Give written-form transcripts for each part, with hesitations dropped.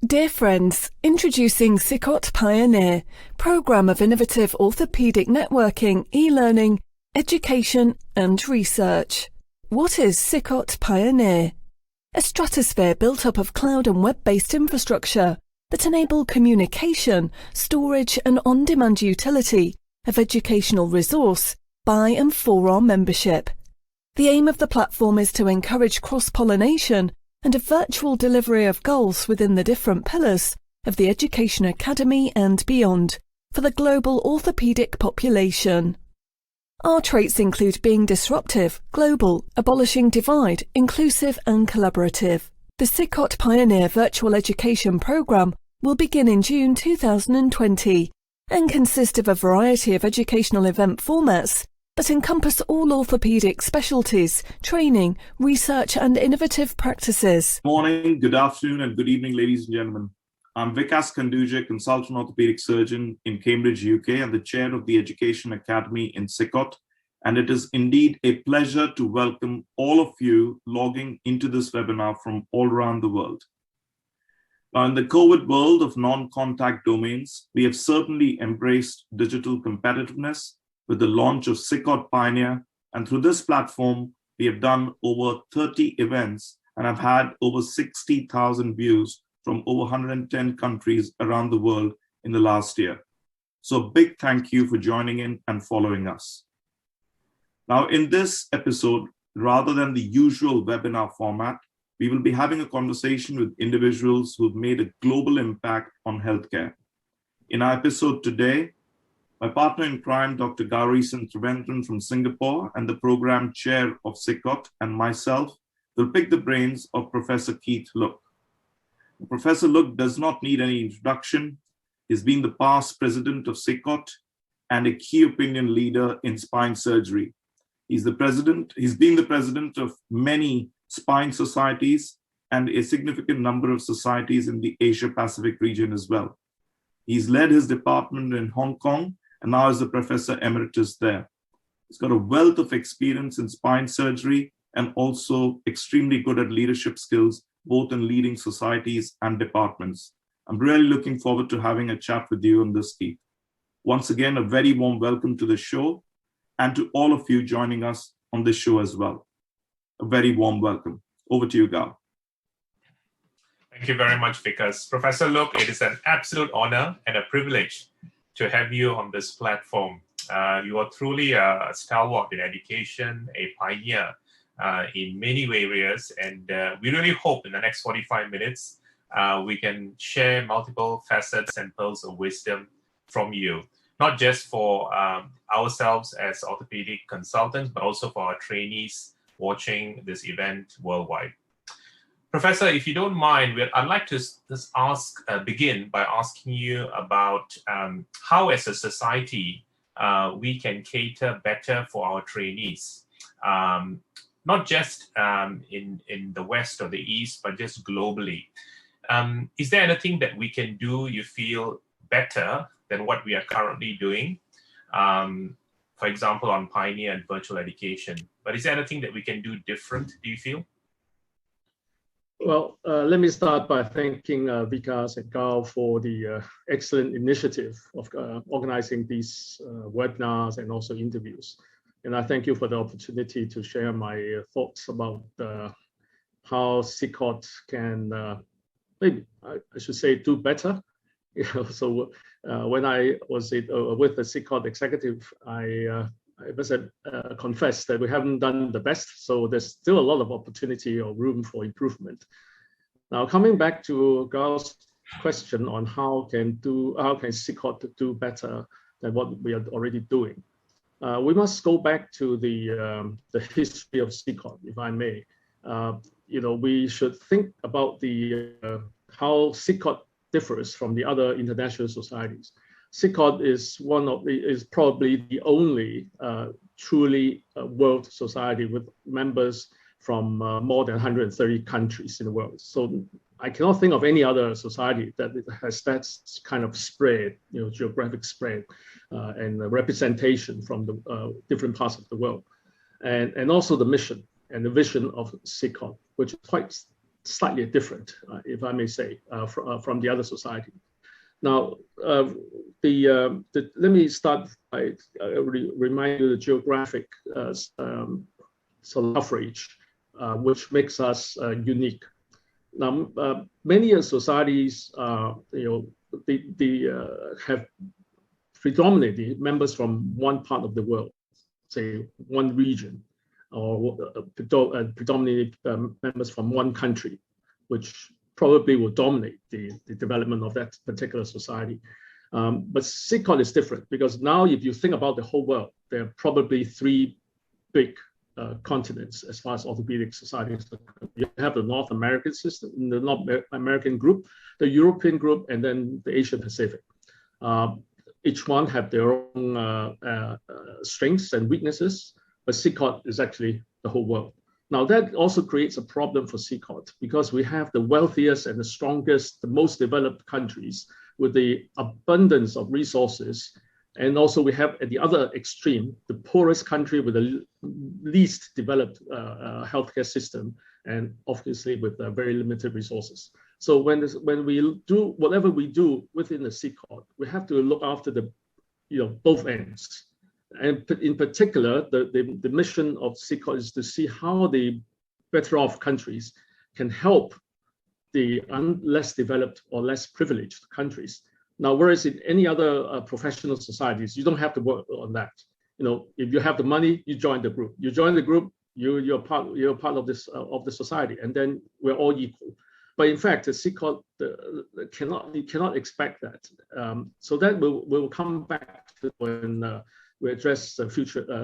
Dear friends, introducing SICOT Pioneer, Programme of Innovative Orthopaedic Networking, E-Learning, Education and Research. What is SICOT Pioneer? A stratosphere built up of cloud and web-based infrastructure that enable communication, storage and on-demand utility of educational resource by and for our membership. The aim of the platform is to encourage cross-pollination and a virtual delivery of goals within the different pillars of the Education Academy and beyond for the global orthopaedic population. Our traits include being disruptive, global, abolishing divide, inclusive and collaborative. The SICOT Pioneer Virtual Education Programme will begin in June 2020 and consist of a variety of educational event formats that encompass all orthopaedic specialties, training, research and innovative practices. Good morning, good afternoon and good evening, ladies and gentlemen. I'm Vikas Kanduje, Consultant Orthopaedic Surgeon in Cambridge, UK, and the Chair of the Education Academy in SICOT. And it is indeed a pleasure to welcome all of you logging into this webinar from all around the world. Now, in the COVID world of non-contact domains, we have certainly embraced digital competitiveness with the launch of SICOT Pioneer, and through this platform, we have done over 30 events and have had over 60,000 views from over 110 countries around the world in the last year. So a big thank you for joining in and following us. Now, in this episode, rather than the usual webinar format, we will be having a conversation with individuals who've made a global impact on healthcare. In our episode today, my partner in crime, Dr. Gaurisan Trivendran from Singapore, and the program chair of SICOT, and myself, will pick the brains of Professor Keith Luk. Professor Luk does not need any introduction. He's been the past president of SICOT and a key opinion leader in spine surgery. He's been the president of many spine societies and a significant number of societies in the Asia-Pacific region as well. He's led his department in Hong Kong and now is the professor emeritus there. He's got a wealth of experience in spine surgery and also extremely good at leadership skills, both in leading societies and departments. I'm really looking forward to having a chat with you on this, Keith. Once again, a very warm welcome to the show and to all of you joining us on this show as well. A very warm welcome. Over to you, Gal. Thank you very much, Vikas. Professor Luk, it is an absolute honor and a privilege to have you on this platform. You are truly a stalwart in education, a pioneer in many areas, and we really hope in the next 45 minutes we can share multiple facets and pearls of wisdom from you, not just for ourselves as orthopedic consultants, but also for our trainees watching this event worldwide. Professor, if you don't mind, I'd like to just begin by asking you about how, as a society, we can cater better for our trainees, not just in the West or the East, but just globally. Is there anything that we can do, you feel, better than what we are currently doing? For example, on Pioneer and virtual education. But is there anything that we can do different, do you feel? Well, let me start by thanking Vikas and Gal for the excellent initiative of organizing these webinars and also interviews. And I thank you for the opportunity to share my thoughts about how SICOT can, maybe I should say, do better. So when I was with the SICOT executive, I must confess that we haven't done the best, so there's still a lot of opportunity or room for improvement. Now, coming back to Gal's question on how can SICOT do better than what we are already doing, we must go back to the history of SICOT, if I may. We should think about how SICOT differs from the other international societies. SICOT is probably the only truly world society with members from more than 130 countries in the world. So I cannot think of any other society that has that kind of spread, geographic spread and representation from the different parts of the world. And also the mission and the vision of SICOT, which is quite slightly different, if I may say, from the other society. Now, let me start by remind you the geographic sort of coverage, which makes us unique. Now, many societies, they have predominantly members from one part of the world, say one region, or predominantly members from one country, which probably will dominate the development of that particular society. But SICOT is different because now if you think about the whole world, there are probably three big continents as far as orthopedic societies. You have the North American system, the North American group, the European group, and then the Asia Pacific. Each one have their own strengths and weaknesses, but SICOT is actually the whole world. Now that also creates a problem for SICOT because we have the wealthiest and the strongest, the most developed countries with the abundance of resources. And also we have at the other extreme, the poorest country with the least developed healthcare system, and obviously with very limited resources. So when we do whatever we do within the SICOT, we have to look after the both ends. And in particular, the mission of SICOT is to see how the better off countries can help the less developed or less privileged countries. Now, whereas in any other professional societies, you don't have to work on that. If you have the money, you join the group. You join the group, you're part of this of the society, and then we're all equal. But in fact, the SICOT cannot expect that. So that will come back to when we address the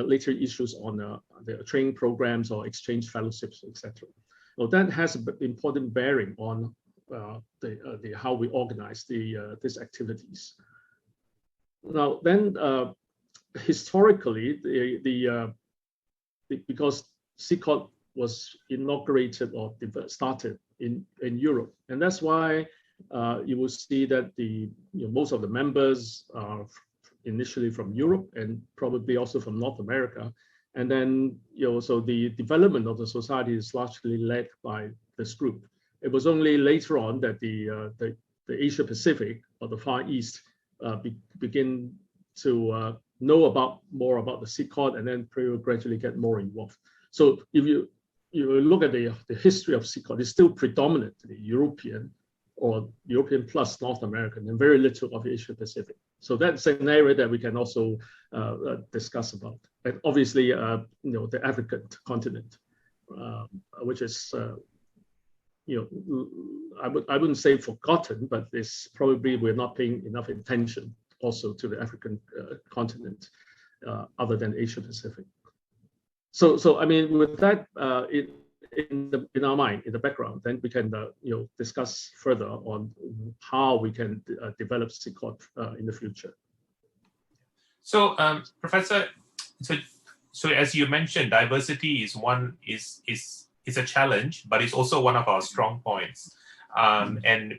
later issues on the training programs or exchange fellowships, etc. Well, that has an important bearing on how we organize these activities. Now, then historically, because SICOT was inaugurated or started in Europe, and that's why you will see that most of the members are initially from Europe and probably also from North America. And then, so the development of the society is largely led by this group. It was only later on that the Asia Pacific or the Far East begin to know more about the SICOT, and then gradually get more involved. So if you look at the history of SICOT, it's still predominantly European or European plus North American, and very little of Asia Pacific. So that's an area that we can also discuss about. And obviously, the African continent, which is, I wouldn't say forgotten, but it's probably we're not paying enough attention also to the African continent, other than Asia Pacific. So I mean, with that in our mind, in the background, then we can discuss further on how we can develop SICOT in the future. So, Professor, so as you mentioned, diversity is a challenge, but it's also one of our strong points. And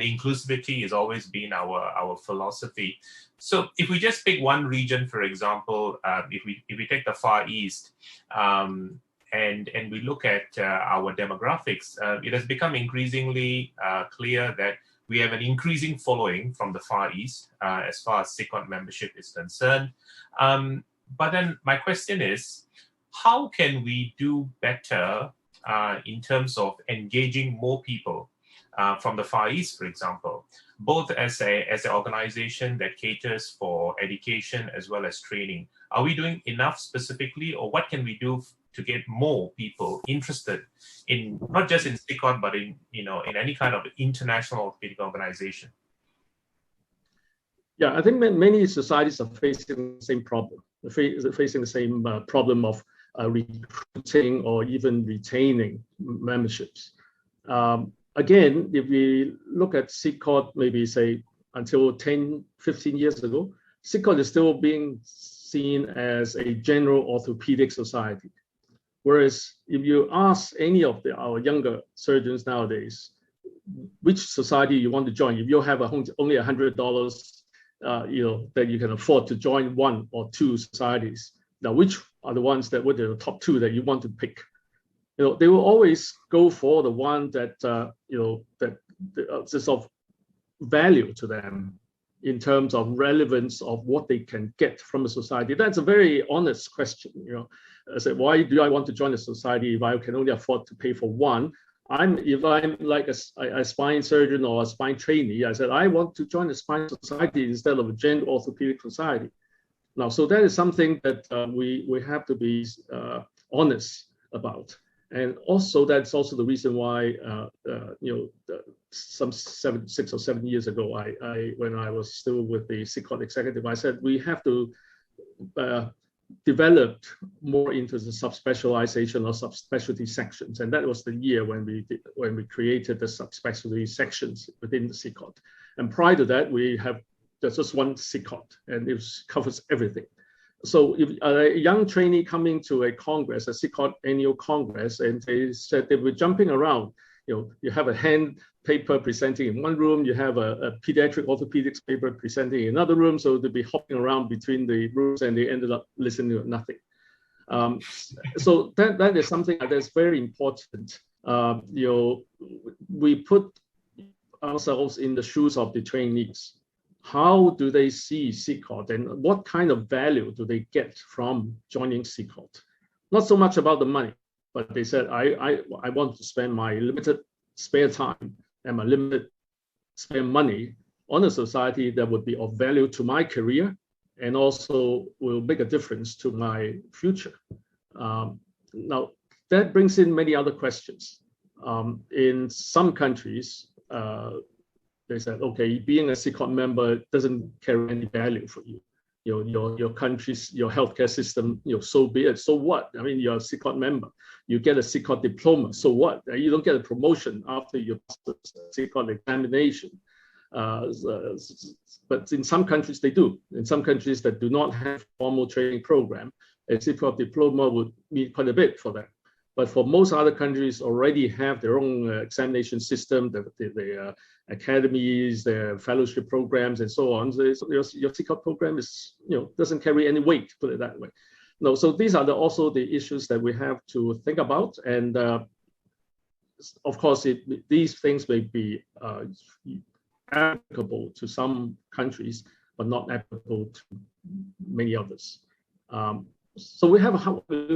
inclusivity has always been our philosophy. So if we just pick one region, for example, if we take the Far East, and we look at our demographics, it has become increasingly clear that we have an increasing following from the Far East as far as SICOT membership is concerned. But then my question is, how can we do better in terms of engaging more people from the Far East, for example, both as an organization that caters for education as well as training? Are we doing enough specifically, or what can we do to get more people interested in not just in SICOT, but in any kind of international orthopedic organization? Yeah, I think many societies are facing the same problem. They're facing the same problem of recruiting or even retaining memberships. Again, if we look at SICOT, maybe say until 10, 15 years ago, SICOT is still being seen as a general orthopedic society. Whereas if you ask any of our younger surgeons nowadays, which society you want to join, if you have only $100, that you can afford to join one or two societies, now which are the ones that were the top two that you want to pick? they will always go for the one that is of value to them in terms of relevance of what they can get from a society. That's a very honest question. I said, why do I want to join a society if I can only afford to pay for one? If I'm like a spine surgeon or a spine trainee, I said, I want to join a spine society instead of a general orthopedic society. Now, so that is something that we have to be honest about. And also, that's also the reason why, some 6 or 7 years ago, when I was still with the SICOT executive, I said, we have to develop more into the subspecialization or subspecialty sections. And that was the year when we created the subspecialty sections within the SICOT. And prior to that, there's just one SICOT, and it covers everything. So if a young trainee coming to a congress, a SICOT annual congress, and they said they were jumping around, you have a hand paper presenting in one room, you have a pediatric orthopedics paper presenting in another room, so they'd be hopping around between the rooms and they ended up listening to nothing. So that is something that's very important. We put ourselves in the shoes of the trainees. How do they see SICOT and what kind of value do they get from joining SICOT? Not so much about the money, but they said, I want to spend my limited spare time and my limited spare money on a society that would be of value to my career and also will make a difference to my future. Now, that brings in many other questions. In some countries, they said, okay, being a SICOT member doesn't carry any value for you. Your country's, your healthcare system, so be it. So what? I mean, you're a SICOT member. You get a SICOT diploma. So what? You don't get a promotion after you pass the SICOT examination. But in some countries, they do. In some countries that do not have formal training program, a SICOT diploma would mean quite a bit for them. But for most other countries already have their own examination system, the academies, their fellowship programs, and so on. So your SICOT program is, doesn't carry any weight, put it that way. No, so these are also the issues that we have to think about. And of course, these things may be applicable to some countries, but not applicable to many others. So we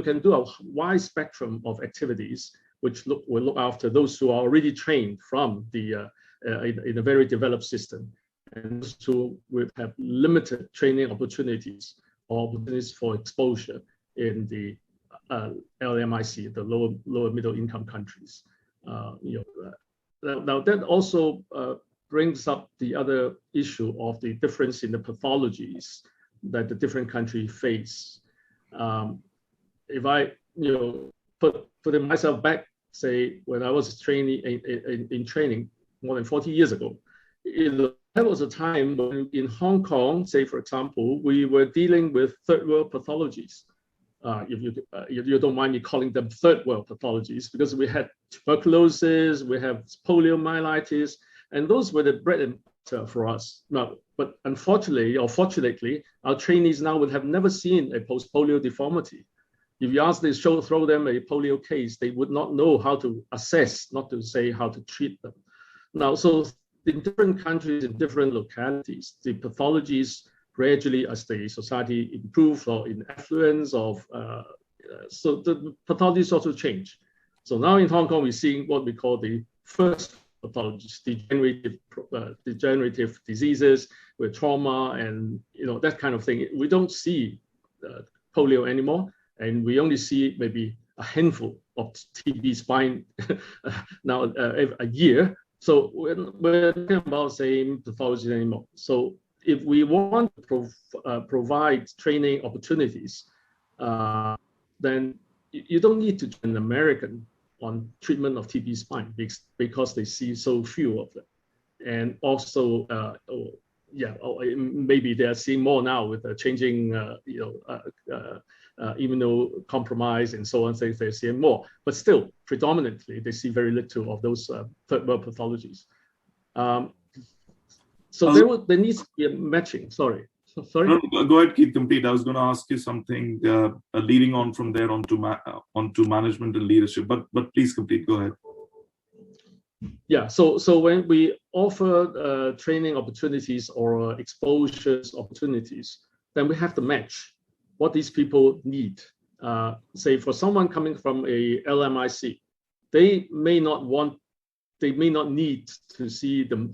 can do a wide spectrum of activities, which will look after those who are already trained from the in a very developed system, and those who would have limited training opportunities or opportunities for exposure in the LMIC, the lower middle income countries. Now that also brings up the other issue of the difference in the pathologies that the different countries face. If I put myself back, say when I was in training more than 40 years ago, that was a time when in Hong Kong, say for example, we were dealing with third world pathologies. If you don't mind me calling them third world pathologies, because we had tuberculosis, we have poliomyelitis, and those were the bread and butter for us. Now, but unfortunately or fortunately, our trainees now would have never seen a post-polio deformity. If you ask them to throw them a polio case, they would not know how to assess, not to say how to treat them. Now, so in different countries, in different localities, the pathologies gradually, as the society improves or in affluence of, so the pathologies also change. So now in Hong Kong, we're seeing what we call the first pathologies, degenerative diseases with trauma and that kind of thing. We don't see polio anymore, and we only see maybe a handful of TB spine now a year. So we're talking about same pathologies anymore. So if we want to provide training opportunities, then you don't need to join an American on treatment of TB spine because they see so few of them. And also, maybe they're seeing more now with the changing, immunocompromise and so on, they're seeing more. But still, predominantly, they see very little of those third world pathologies. So there needs to be a matching. Sorry. Sorry? No, go ahead, Keith, complete. I was going to ask you something leading on from there onto management and leadership, but please complete. Go ahead. Yeah, so when we offer training opportunities or exposures opportunities, then we have to match what these people need. Say for someone coming from a LMIC, they may not need to see the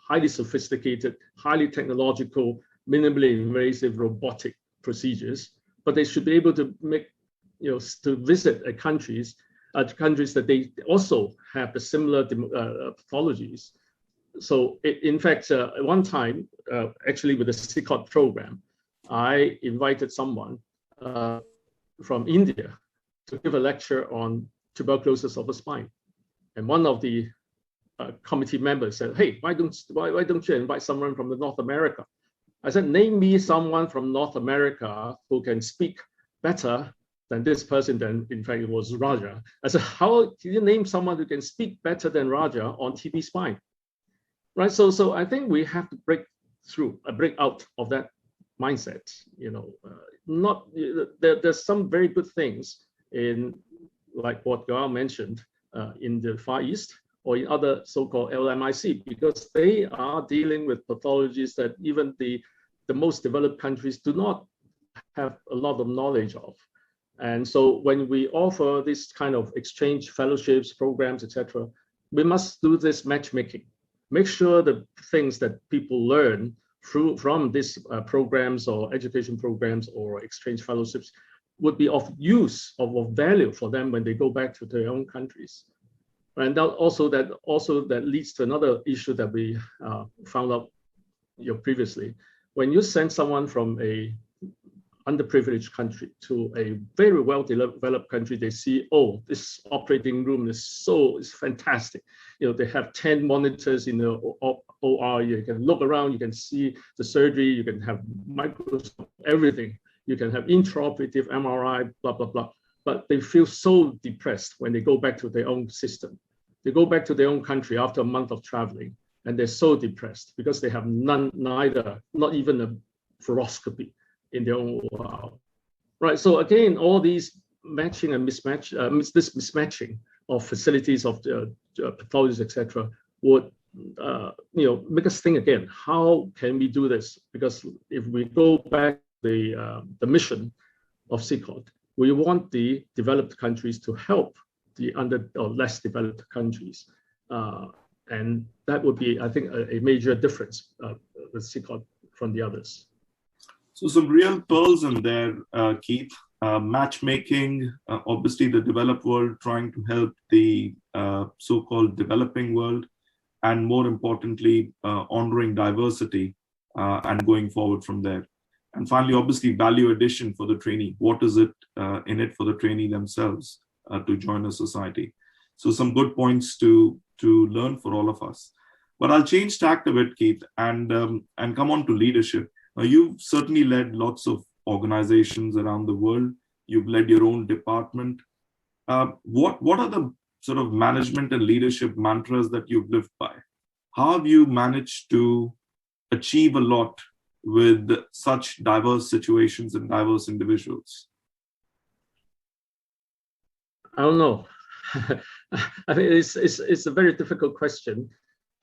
highly sophisticated, highly technological, minimally invasive robotic procedures, but they should be able to make, to visit countries that they also have the similar pathologies. So in fact, at one time, actually with the SICOT program, I invited someone from India to give a lecture on tuberculosis of the spine. And one of the committee members said, hey, why don't you invite someone from North America? I said, name me someone from North America who can speak better than this person. Then in fact, it was Raja. I said, how can you name someone who can speak better than Raja on TB spine? Right, so I think we have to break out of that mindset. There's some very good things in, like what Gail mentioned, in the Far East or in other so-called LMIC, because they are dealing with pathologies that even the most developed countries do not have a lot of knowledge of. And so when we offer this kind of exchange fellowships, programs, etc., we must do this matchmaking. Make sure the things that people learn from these programs or education programs or exchange fellowships would be of use, of value for them when they go back to their own countries. And that leads to another issue that we found out previously. When you send someone from a underprivileged country to a very well-developed country, they see, oh, this operating room is fantastic. They have 10 monitors in the OR. You can look around, you can see the surgery, you can have microscope, everything. You can have intraoperative MRI, blah, blah, blah. But they feel so depressed when they go back to their own system. They go back to their own country after a month of traveling, and they're so depressed because they have not even a fluoroscopy in their own OR. Right, so again, all these matching and this mismatching of facilities, of pathologies, etc., would make us think again, how can we do this? Because if we go back to the mission of SICOT, we want the developed countries to help the under or less developed countries. And that would be, I think, a major difference with SICOT from the others. So some real pearls in there, Keith. Matchmaking, obviously the developed world trying to help the so-called developing world, and more importantly, honoring diversity and going forward from there. And finally, obviously, value addition for the trainee. What is it in it for the trainee themselves to join a society? So some good points to learn for all of us. But I'll change tack a bit, Keith, and come on to leadership. Now, you've certainly led lots of organizations around the world. You've led your own department. What are the sort of management and leadership mantras that you've lived by? How have you managed to achieve a lot with such diverse situations and diverse individuals? I don't know. I think it's a very difficult question.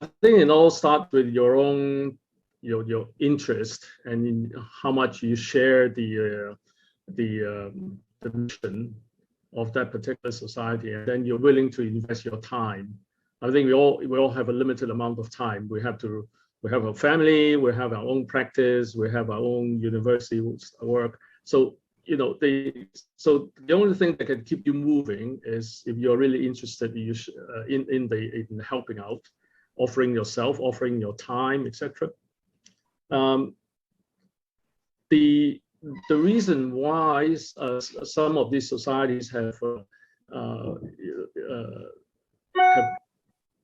I think it all starts with your own your interest and in how much you share the mission of that particular society, and then you're willing to invest your time. I think we all have a limited amount of time. We have a family, we have our own practice, we have our own university work. So the only thing that can keep you moving is if you're really interested in helping out, offering yourself, offering your time, etc. The reason why some of these societies have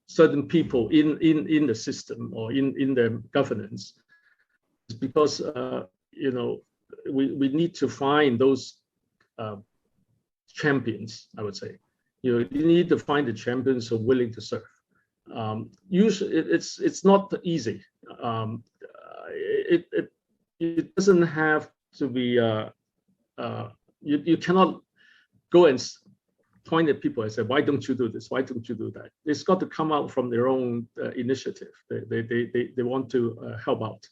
certain people in the system or in their governance is because we need to find those champions. I would say you need to find the champions who are willing to serve. Usually, it's not easy. it doesn't have to be, you cannot go and point at people and say, why don't you do this? Why don't you do that? It's got to come out from their own initiative. They want to help out.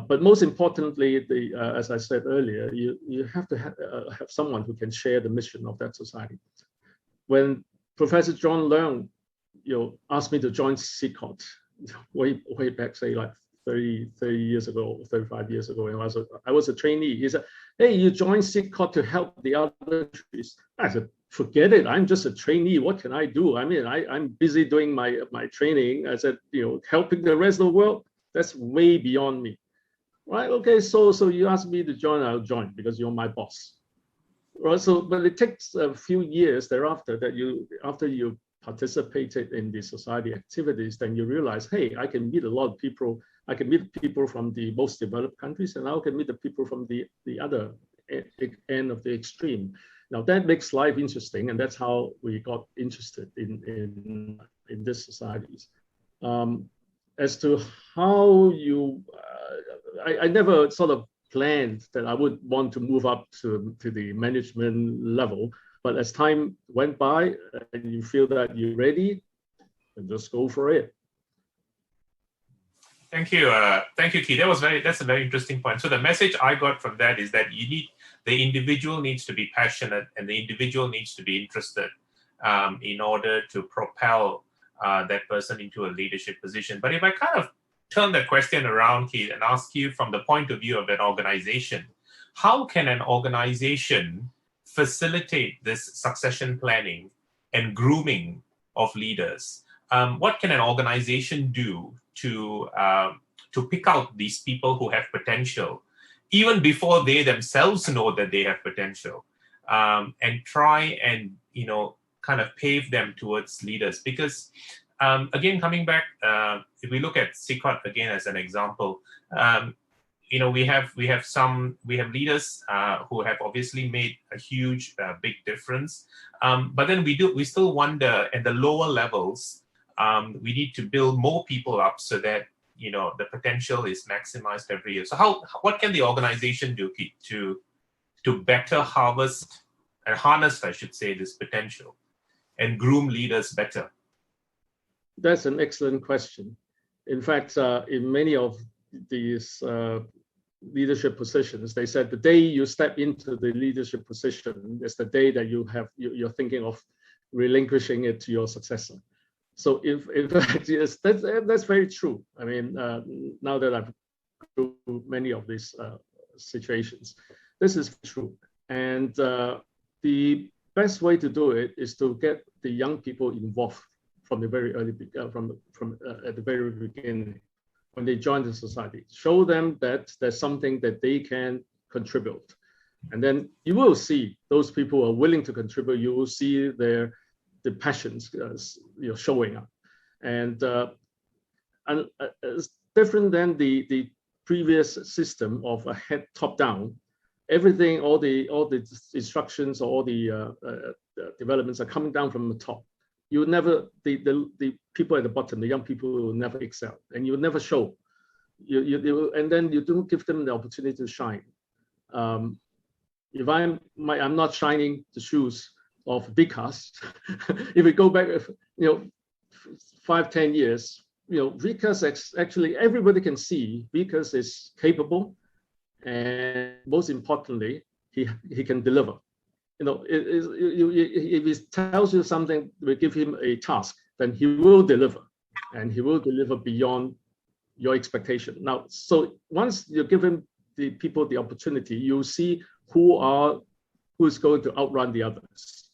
But most importantly, as I said earlier, you have to have someone who can share the mission of that society. When Professor John Leung, asked me to join SICOT way back, say like 30 years ago, 35 years ago, and I was a trainee. He said, hey, you joined SICOT to help the other countries. I said, forget it. I'm just a trainee. What can I do? I mean, I'm busy doing my training. I said, helping the rest of the world, that's way beyond me. Right? Okay, so you asked me to join, I'll join because you're my boss. Right? So, but it takes a few years thereafter that after you participated in the society activities, then you realize, hey, I can meet a lot of people. I can meet people from the most developed countries, and I can meet the people from the other end of the extreme. Now that makes life interesting, and that's how we got interested in these societies. As to how you, I never sort of planned that I would want to move up to the management level, but as time went by and you feel that you're ready, then just go for it. Thank you, Keith. That's a very interesting point. So the message I got from that is that the individual needs to be passionate and the individual needs to be interested in order to propel that person into a leadership position. But if I kind of turn the question around, Keith, and ask you from the point of view of an organization, how can an organization facilitate this succession planning and grooming of leaders? What can an organization do to pick out these people who have potential, even before they themselves know that they have potential, and try and kind of pave them towards leaders? Because again, coming back, if we look at SICOT again as an example, we have leaders who have obviously made a huge, big difference. But then we still wonder at the lower levels. We need to build more people up so that the potential is maximized every year. So what can the organization do, Keith, to better harness, I should say, this potential and groom leaders better? That's an excellent question. In fact, in many of these leadership positions, they said the day you step into the leadership position is the day that you're thinking of relinquishing it to your successor. So in fact, yes, that's very true. I mean, now that I've gone through many of these situations, this is true. And the best way to do it is to get the young people involved from the very early, at the very beginning, when they join the society. Show them that there's something that they can contribute, and then you will see those people who are willing to contribute. You will see the passions showing up, and it's different than the previous system of a head top down. Everything, all the instructions, all the developments are coming down from the top. You will never, the people at the bottom, the young people will never excel, and you will never show. And then you don't give them the opportunity to shine. If I'm not shining the shoes of Vikas, if we go back, 5-10 years, Vikas actually everybody can see Vikas is capable, and most importantly, he can deliver. If he tells you something, we give him a task, then he will deliver, and he will deliver beyond your expectation. Now, so once you give him the people the opportunity, you'll see who's going to outrun the others.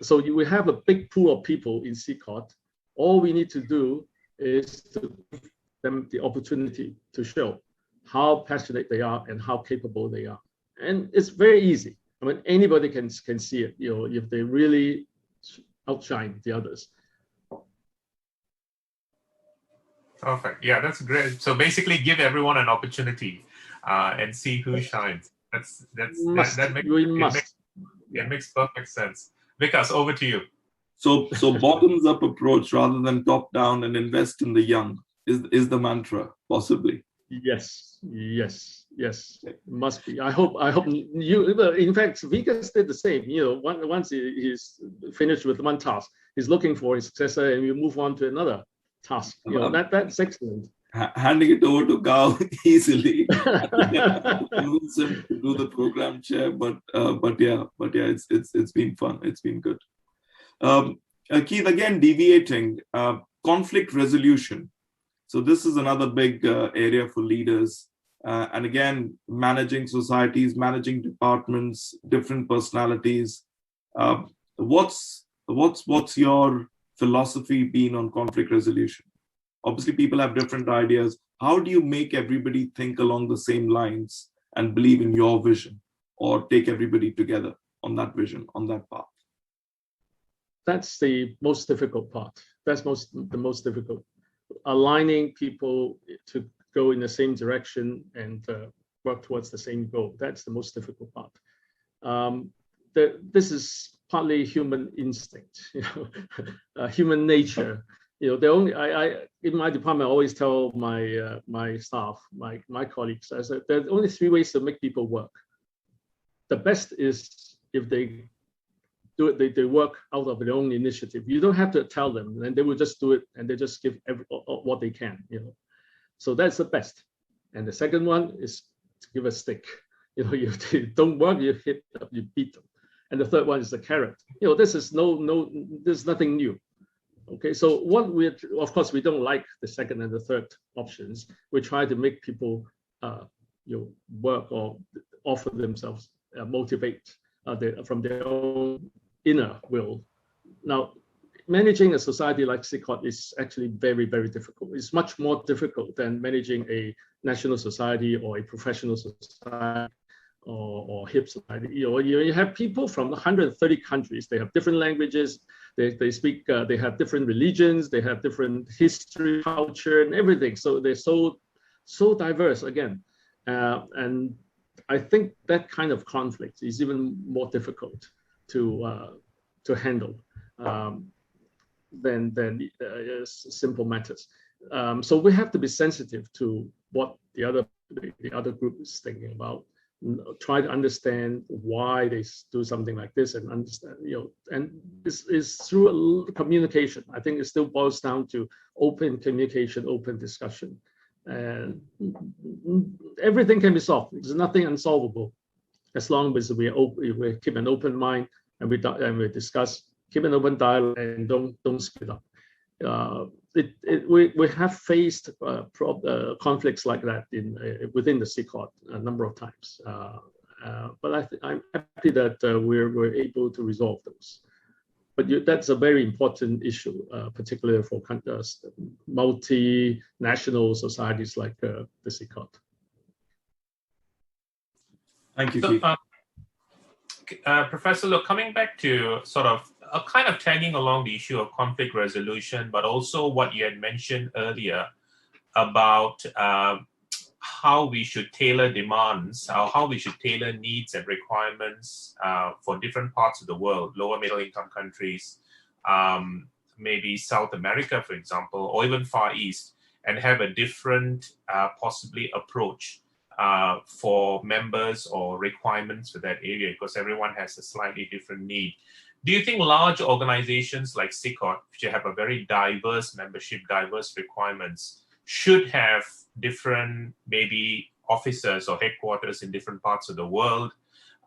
So you will have a big pool of people in SICOT. All we need to do is to give them the opportunity to show how passionate they are and how capable they are. And it's very easy. I mean, anybody can see it, if they really outshine the others. Perfect. Yeah, that's great. So basically, give everyone an opportunity and see who shines. It makes perfect sense. Vikas, over to you. So bottoms up approach rather than top down, and invest in the young is the mantra, possibly. Yes, yes, yes. It must be. I hope you. In fact, Vikas did the same. Once he's finished with one task, he's looking for his successor, and we move on to another task. That's excellent. Handing it over to Gao easily. Convince him to do the program chair, but yeah, it's been fun. It's been good. Keith, again deviating, conflict resolution. So this is another big area for leaders, and again managing societies, managing departments, different personalities. What's your philosophy been on conflict resolution? Obviously, people have different ideas. How do you make everybody think along the same lines and believe in your vision, or take everybody together on that vision, on that path? That's the most difficult part. That's the most difficult. Aligning people to go in the same direction and work towards the same goal. That's the most difficult part. This is partly human instinct, human nature. In my department, I always tell my staff, my colleagues, I said there are only 3 ways to make people work. The best is if they do it, they work out of their own initiative. You don't have to tell them, and they will just do it, and they just give what they can. So that's the best. And the second one is to give a stick. You don't work, you hit them, you beat them. And the third one is the carrot. This is there's nothing new. Okay, so of course we don't like the second and the third options. We try to make people work or offer themselves, motivate from their own inner will. Now, managing a society like SICOT is actually very, very difficult. It's much more difficult than managing a national society or a professional society or HIP society. You have people from 130 countries. They have different languages. They speak. They have different religions. They have different history, culture, and everything. So they're so diverse again. And I think that kind of conflict is even more difficult to handle than simple matters. So we have to be sensitive to what the other group is thinking about. Try to understand why they do something like this, and understand, and this is through communication. I think it still boils down to open communication, open discussion, and everything can be solved. There's nothing unsolvable as long as we keep an open mind and we discuss, keep an open dialogue, and don't split up. We have faced conflicts like that within the SICOT a number of times, but I'm happy that we're able to resolve those. But that's a very important issue, particularly for multinational societies like the SICOT. Thank you, Keith. Professor Luk, coming back to sort of kind of tagging along the issue of conflict resolution, but also what you had mentioned earlier about how we should tailor demands, how we should tailor needs and requirements for different parts of the world, lower middle income countries, maybe South America, for example, or even Far East, and have a different possibly approach for members or requirements for that area, because everyone has a slightly different need. Do you think large organizations like SICOT, which have a very diverse membership, diverse requirements, should have different maybe offices or headquarters in different parts of the world,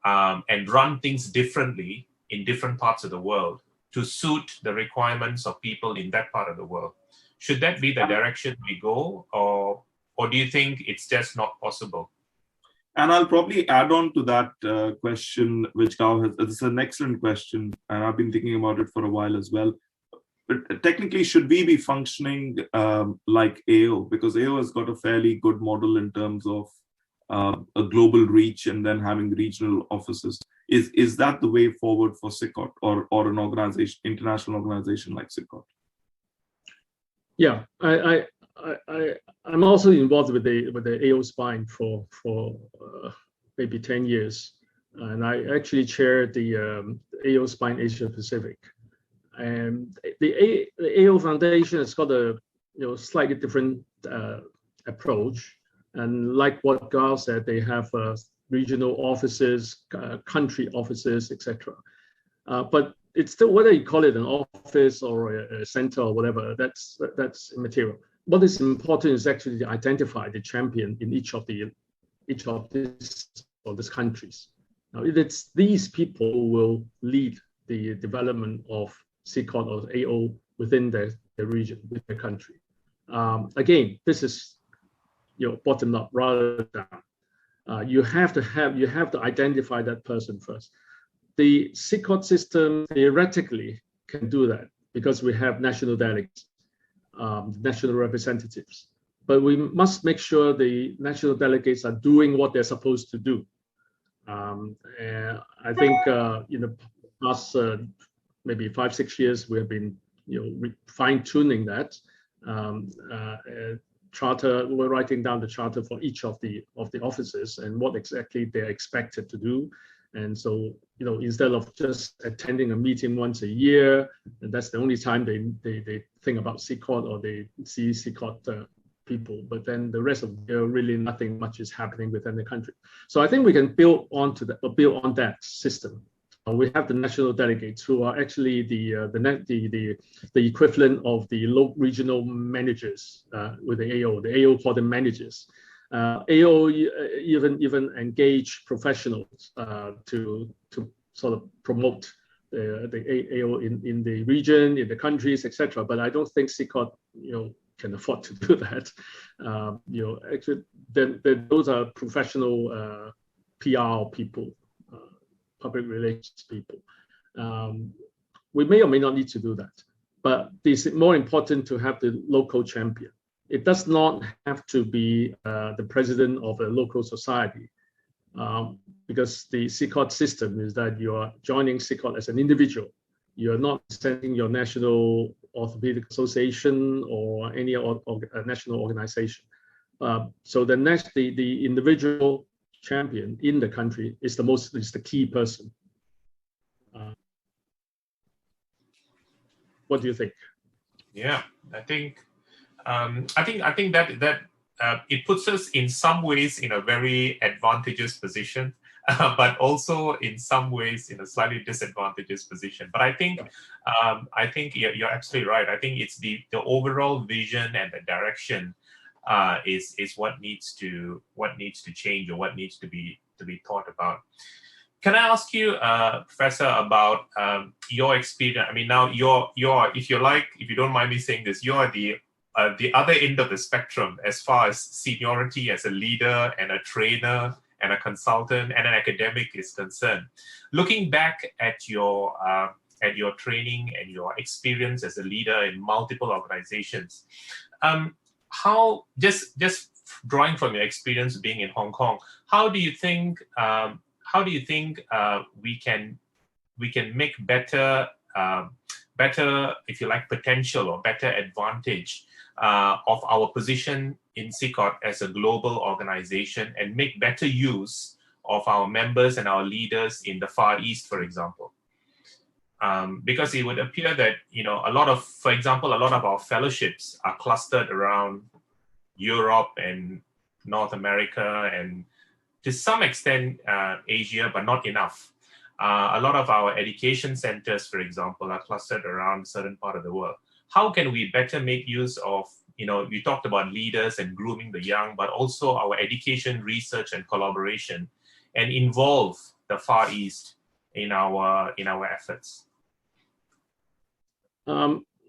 and run things differently in different parts of the world to suit the requirements of people in that part of the world? Should that be the direction we go, or do you think it's just not possible? And I'll probably add on to that question, which Gao has. This is an excellent question, and I've been thinking about it for a while as well. But technically, should we be functioning like AO? Because AO has got a fairly good model in terms of a global reach and then having regional offices. Is that the way forward for SICOT or an organization, international organization like SICOT? Yeah, I'm also involved with the AO Spine for maybe 10 years, and I actually chair the AO Spine Asia Pacific. And the AO Foundation has got a slightly different approach. And like what Gao said, they have regional offices, country offices, etc. But it's still, whether you call it an office or a center or whatever, that's immaterial. What is important is actually to identify the champion in each of these countries. Now, it's these people who will lead the development of SICOT or AO within the region, within the country. Again, this is bottom up rather than down. You have to identify that person first. The SICOT system theoretically can do that because we have national delegates, national representatives. But we must make sure the national delegates are doing what they're supposed to do. And I think in the past maybe 5-6 years, we have been fine-tuning that charter. We're writing down the charter for each of the offices and what exactly they're expected to do. And so, instead of just attending a meeting once a year, and that's the only time they think about SICOT or they see SICOT people, but then the rest of the year, really nothing much is happening within the country. So I think we can build on that system. We have the national delegates who are actually the equivalent of the local regional managers with the AO. The AO call them managers. AO even engage professionals to sort of promote the AO in the region, in the countries, etc. But I don't think SICOT can afford to do that. Actually, those are professional PR people, public relations people. We may or may not need to do that, but it's more important to have the local champion. It does not have to be the president of a local society, because the SICOT system is that you are joining SICOT as an individual. You're not sending your national orthopedic association or any national organization. So the individual champion in the country is the key person. What do you think? Yeah, I think that it puts us in some ways in a very advantageous position, but also in some ways in a slightly disadvantageous position. But I think you're absolutely right. I think it's the overall vision and the direction is what needs to change or what needs to be thought about. Can I ask you, Professor, about your experience? I mean, now you're if you don't mind me saying this, you're the other end of the spectrum as far as seniority as a leader and a trainer and a consultant and an academic is concerned. Looking back at your training and your experience as a leader in multiple organizations, how just drawing from your experience being in Hong Kong, how do you think we can make better, if you like, potential or better advantage of our position in SICOT as a global organization and make better use of our members and our leaders in the Far East, for example? Because it would appear that, for example, a lot of our fellowships are clustered around Europe and North America and to some extent Asia, but not enough. A lot of our education centers, for example, are clustered around a certain part of the world. How can we better make use of, we talked about leaders and grooming the young, but also our education, research, and collaboration, and involve the Far East in our efforts?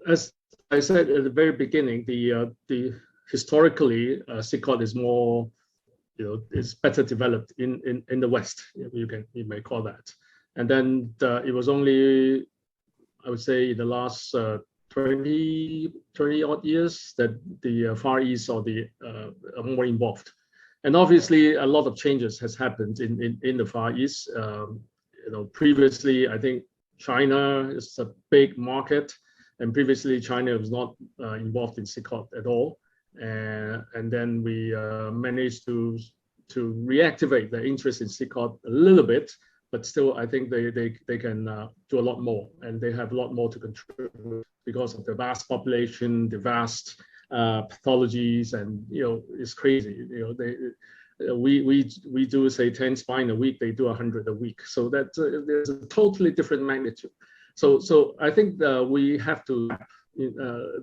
As I said at the very beginning, the historically SICOT is more, is better developed in the West. You may call that. And then it was only, I would say, in the last 20 odd years that the Far East are more involved. And obviously, a lot of changes has happened in the Far East. Previously, I think China is a big market, and previously China was not involved in SICOT at all. And then we managed to reactivate the interest in SICOT a little bit, but still I think they can do a lot more, and they have a lot more to contribute because of the vast population, the vast pathologies, and it's crazy. We do say 10 spine a week, they do 100 a week. So that there's a totally different magnitude. So I think we have to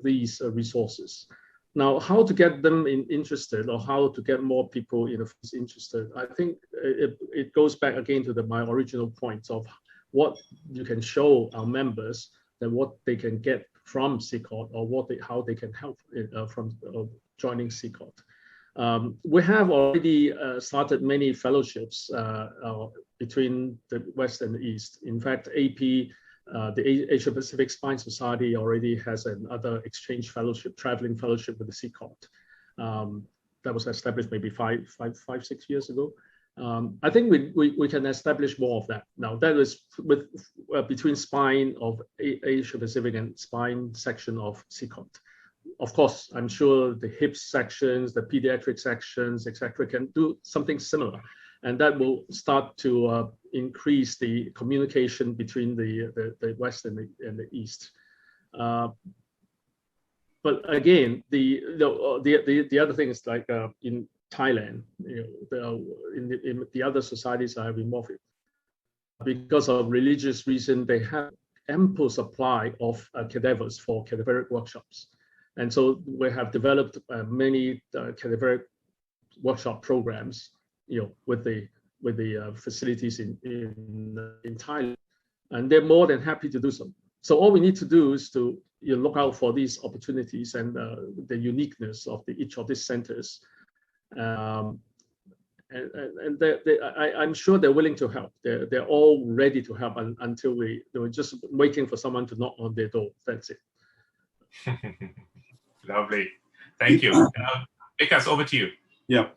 these resources. Now, how to get them interested, or how to get more people interested, I think it goes back again to my original point of what you can show our members, that what they can get from SICOT, or how they can help from joining SICOT. We have already started many fellowships between the West and the East. In fact, AP, the Asia Pacific Spine Society, already has another exchange fellowship, traveling fellowship with the SICOT. That was established maybe five, 6 years ago. I think we can establish more of that. Now, that is between spine of Asia Pacific and spine section of SICOT. Of course, I'm sure the hips sections, the pediatric sections, etc., can do something similar, and that will start to increase the communication between the West and the East. But again, the other thing is like in Thailand, in the other societies I have involved with, because of religious reason, they have ample supply of cadavers for cadaveric workshops. And so we have developed many cadaveric workshop programs, with the facilities in Thailand, and they're more than happy to do so. So all we need to do is to look out for these opportunities and the uniqueness of each of these centers, and I'm sure they're willing to help. They're all ready to help until they're just waiting for someone to knock on their door. That's it. Lovely. Thank you. Vikas, over to you. Yeah.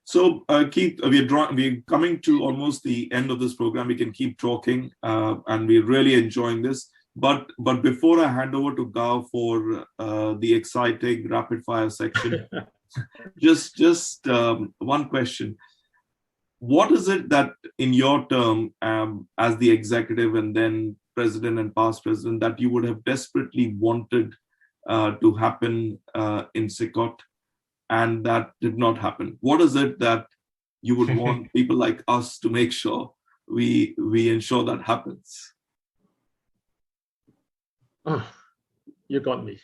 So, Keith, we're coming to almost the end of this program. We can keep talking, and we're really enjoying this. But before I hand over to Gao for the exciting rapid fire section, just one question. What is it that in your term as the executive and then president and past president that you would have desperately wanted to happen in SICOT, and that did not happen? What is it that you would want people like us to make sure we ensure that happens? Oh, you got me.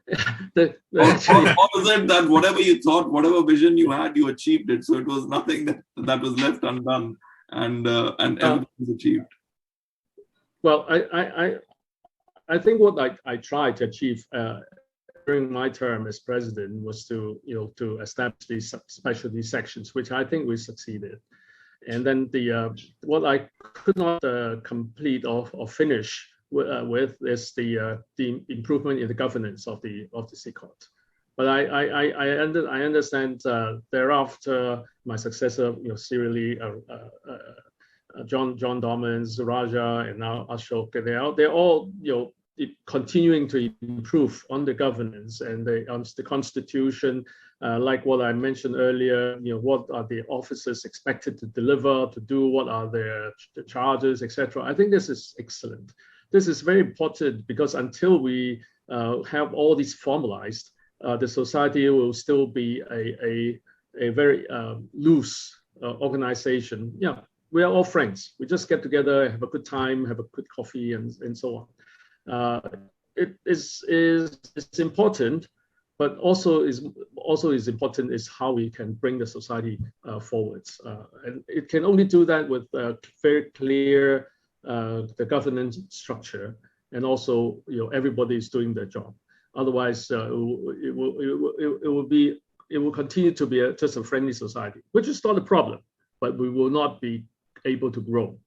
Or is it that whatever you thought, whatever vision you had, you achieved it? So it was nothing that was left undone, and everything was achieved. Well, I think what I tried to achieve during my term as president was to establish these specialty sections, which I think we succeeded. And then what I could not complete or finish with is the improvement in the governance of the SICOT. But I understand thereafter my successor, serially John Dormans, Raja, and now Ashok, they're all continuing to improve on the governance and on the constitution, like what I mentioned earlier. What are the officers expected to deliver, to do? What are the charges, etc. I think this is excellent. This is very important, because until we have all these formalized, the society will still be a very loose organization. Yeah, we are all friends. We just get together, have a good time, have a good coffee, and so on. It's important, but also is important is how we can bring the society forwards, and it can only do that with very clear the governance structure, and also everybody is doing their job. Otherwise, it will continue to be just a friendly society, which is not a problem, but we will not be able to grow.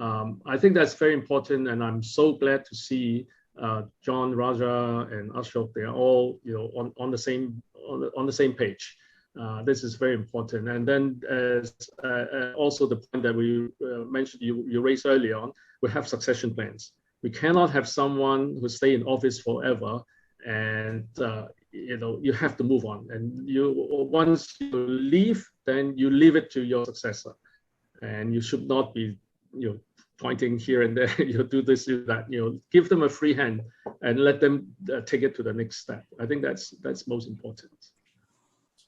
I think that's very important, and I'm so glad to see John, Raja, and Ashok. They are all on the same page. This is very important. And then also the point that we mentioned, you raised earlier on, we have succession plans. We cannot have someone who stay in office forever, and you have to move on. And once you leave, then you leave it to your successor, and you should not be pointing here and there, do this, do that, give them a free hand and let them take it to the next step. I think that's most important.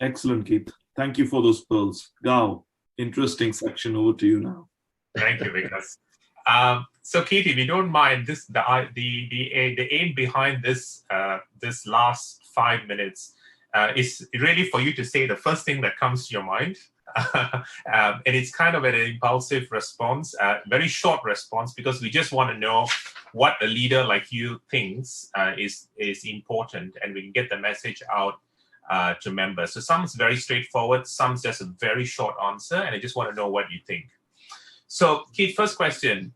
Excellent, Keith. Thank you for those pearls. Gao, interesting section, over to you now. Thank you, Vikas. So, Keith, if you don't mind, the aim behind this this last 5 minutes is really for you to say the first thing that comes to your mind. And it's kind of an impulsive response, very short response, because we just want to know what a leader like you thinks is important, and we can get the message out to members. So some's very straightforward, some's just a very short answer, and I just want to know what you think. So, Keith, first question,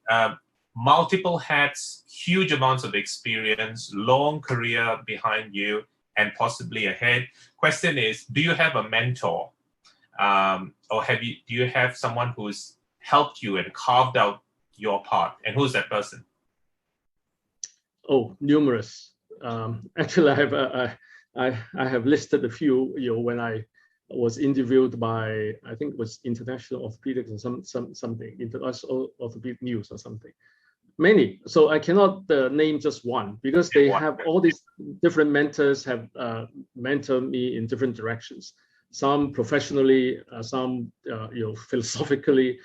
multiple hats, huge amounts of experience, long career behind you, and possibly ahead. Question is, do you have a mentor? Or do you have someone who's helped you and carved out your path? And who's that person? Oh, numerous. Actually, I have listed a few. When I was interviewed by, I think it was International Orthopaedics or something, International Orthopedic News or something. Many. So I cannot name just one, because they have all these different mentors have mentored me in different directions. Some professionally, some philosophically.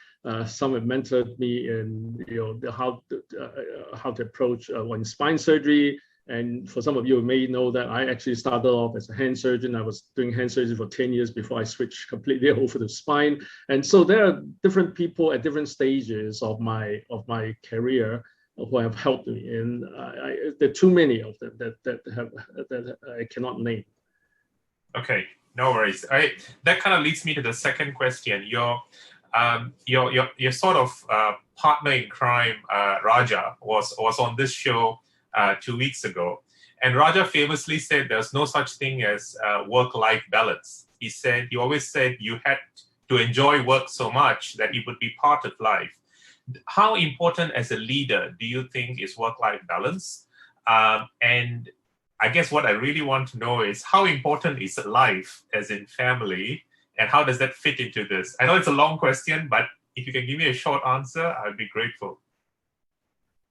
Some have mentored me in how to approach when spine surgery. And for some of you may know that I actually started off as a hand surgeon. I was doing hand surgery for 10 years before I switched completely over to spine. And so there are different people at different stages of my career who have helped me. And there are too many of them that I cannot name. Okay, no worries. That kind of leads me to the second question. Your sort of partner in crime, Raja, was on this show 2 weeks ago, and Raja famously said there's no such thing as work-life balance. He always said you had to enjoy work so much that it would be part of life. How important as a leader do you think is work-life balance? And I guess what I really want to know is, how important is life, as in family, and how does that fit into this? I know it's a long question, but if you can give me a short answer, I'd be grateful.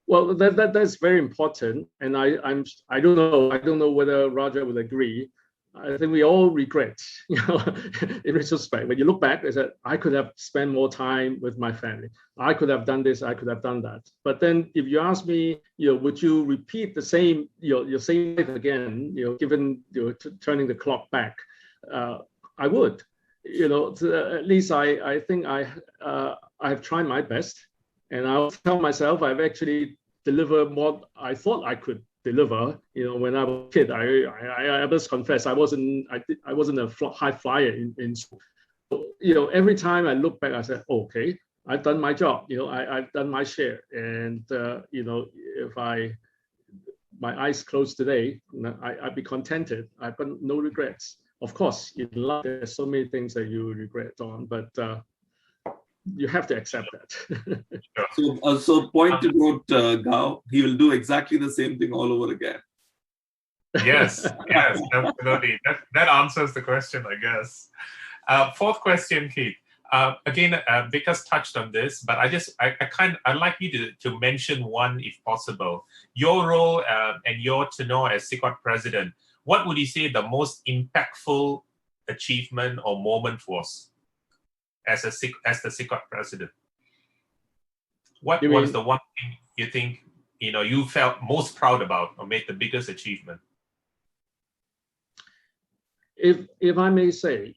Well, that's very important, and I don't know whether Raja will agree. I think we all regret, in retrospect, when you look back, is that I could have spent more time with my family. I could have done this, I could have done that. But then, if you ask me, would you repeat the same, your same life again, given turning the clock back? I would. At least I think I have tried my best, and I'll tell myself I've actually delivered what I thought I could deliver. When I was a kid, I must confess I wasn't a high flyer in school. So, every time I look back, I said, okay, I've done my job. I've done my share, and if my eyes closed today, I'd be contented. I've got no regrets. Of course, in life, there's so many things that you regret on, but you have to accept that. So point to note, Gao, he will do exactly the same thing all over again. Yes, absolutely. That answers the question, I guess. Fourth question, Keith. Again, Vikas touched on this, but I'd like you to mention one if possible. Your role and your tenure as SICOT president, what would you say the most impactful achievement or moment was as the SICOT president? What was the one thing you think you felt most proud about or made the biggest achievement? If I may say,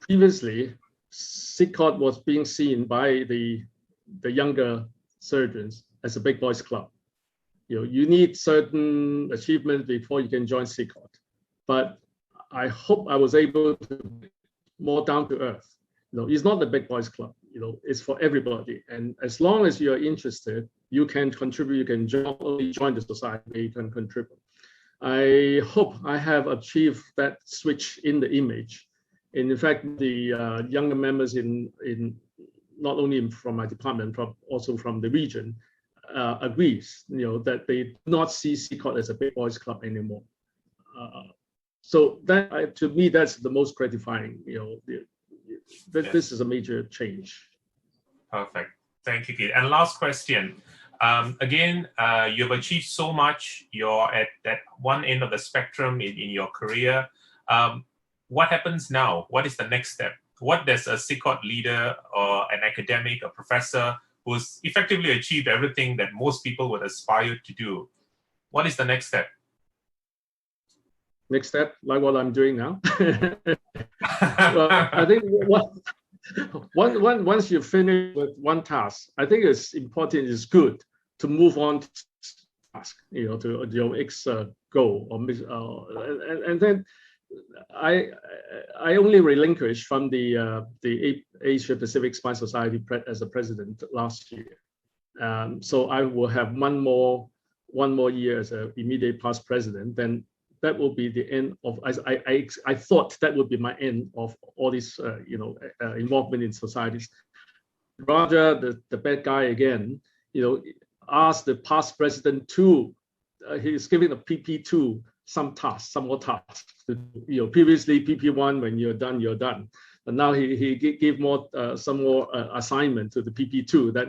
previously SICOT was being seen by the younger surgeons as a big boys club. You need certain achievements before you can join SICOT. But I hope I was able to be more down to earth. It's not the big boys club. It's for everybody. And as long as you're interested, you can contribute. You can join the society. You can contribute. I hope I have achieved that switch in the image. And in fact, the younger members in not only from my department, but also from the region, agrees, that they do not see SICOT as a big boys club anymore. So that, to me, that's the most gratifying. This is a major change. Perfect. Thank you, Keith. And last question. Again, you've achieved so much. You're at that one end of the spectrum in your career. What happens now? What is the next step? What does a SICOT leader or an academic, a professor who's effectively achieved everything that most people would aspire to do? What is the next step? Next step, like what I'm doing now. Well, I think once you finish with one task, I think it's important, it's good to move on to task, to your next goal, and then I only relinquished from the Asia Pacific Spine Society as a president last year, so I will have one more year as an immediate past president. Then that will be the end of. I thought that would be my end of all this involvement in societies. Rather, the bad guy again, asked the past president to. He's giving the PP2 some more tasks. Previously PP1, when you're done, you're done. But now he gave some more assignment to the PP2. That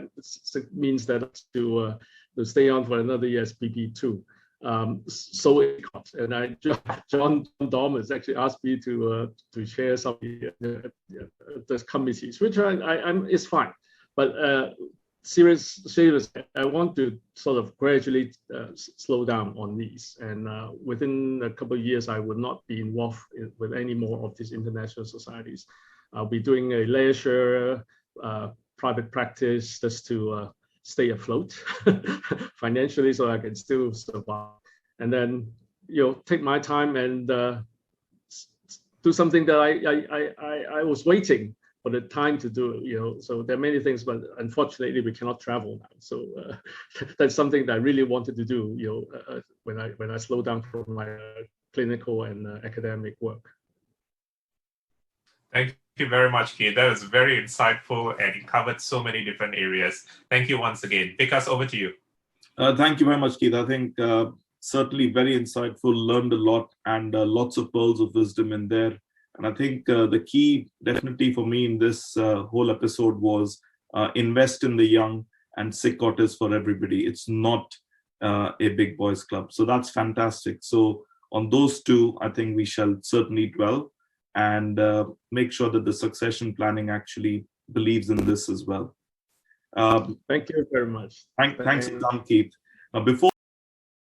means that to stay on for another year as PP2. So it comes, and John Dormans actually asked me to share some of the committees, which I'm it's fine. But seriously, I want to sort of gradually slow down on these, and within a couple of years, I will not be involved with any more of these international societies. I'll be doing a leisure private practice just to stay afloat financially, so I can still survive, and then take my time and do something that I was waiting for the time to do. So there are many things, but unfortunately we cannot travel now. So that's something that I really wanted to do. When I slow down from my clinical and academic work. Thank you very much, Keith. That was very insightful, and it covered so many different areas. Thank you once again. Vikas, over to you. Thank you very much, Keith. I think certainly very insightful, learned a lot, and lots of pearls of wisdom in there. And I think the key definitely for me in this whole episode was invest in the young, and SICOT is for everybody. It's not a big boys club. So that's fantastic. So on those two, I think we shall certainly dwell and make sure that the succession planning actually believes in this as well. Thank you very much. Thanks a ton, Keith. Before